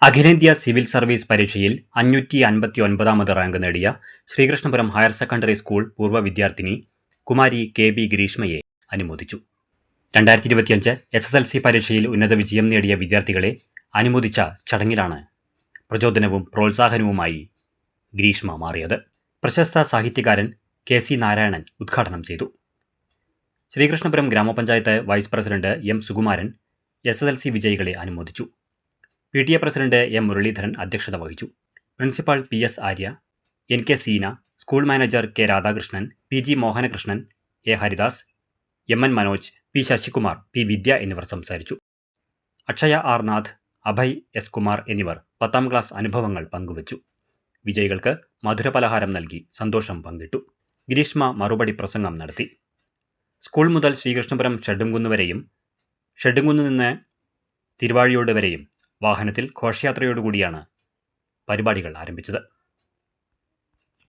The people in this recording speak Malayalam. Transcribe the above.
അഖിലേന്ത്യാ സിവിൽ സർവീസ് പരീക്ഷയിൽ 559 റാങ്ക് നേടിയ ശ്രീകൃഷ്ണപുരം ഹയർ സെക്കൻഡറി സ്കൂൾ പൂർവ്വ വിദ്യാർത്ഥിനി കുമാരി KB ഗ്രീഷ്മയെ അനുമോദിച്ചു. 2025 SSLC പരീക്ഷയിൽ ഉന്നത വിജയം നേടിയ വിദ്യാർത്ഥികളെ അനുമോദിച്ച ചടങ്ങിലാണ് പ്രചോദനവും പ്രോത്സാഹനവുമായി ഗ്രീഷ്മ മാറിയത്. പ്രശസ്ത സാഹിത്യകാരൻ KC നാരായണൻ ഉദ്ഘാടനം ചെയ്തു. Sreekrishnapuram grama panchayat vice president M Sukumaran SSLC വിജയികളെ അനുമോദിച്ചു. PTA പ്രസിഡന്റ് M മുരളീധരൻ അധ്യക്ഷത വഹിച്ചു. Principal PS Arya, NK Seena, school manager K Radhakrishnan, PG Mohanakrishnan, A Haridas, MN Manoj, P Sasikumar, P Vidya എന്നിവർ സംസാരിച്ചു. അക്ഷയ R നാഥ്, അഭയ് S കുമാർ എന്നിവർ 10ാം ക്ലാസ് അനുഭവങ്ങൾ പങ്കുവച്ചു. വിജയികൾക്ക് മധുരപലഹാരം നൽകി സന്തോഷം പങ്കിട്ടു. ഗ്രീഷ്മ മറുപടി പ്രസംഗം നടത്തി. സ്കൂൾ മുതൽ ശ്രീകൃഷ്ണപുരം ഷെഡുംകുന്ന് വരെയും ഷെഡുംകുന്ന് നിന്ന് തിരുവാഴിയോട് വരെയും വാഹനത്തിൽ ഘോഷയാത്രയോടുകൂടിയാണ് പരിപാടികൾ ആരംഭിച്ചത്.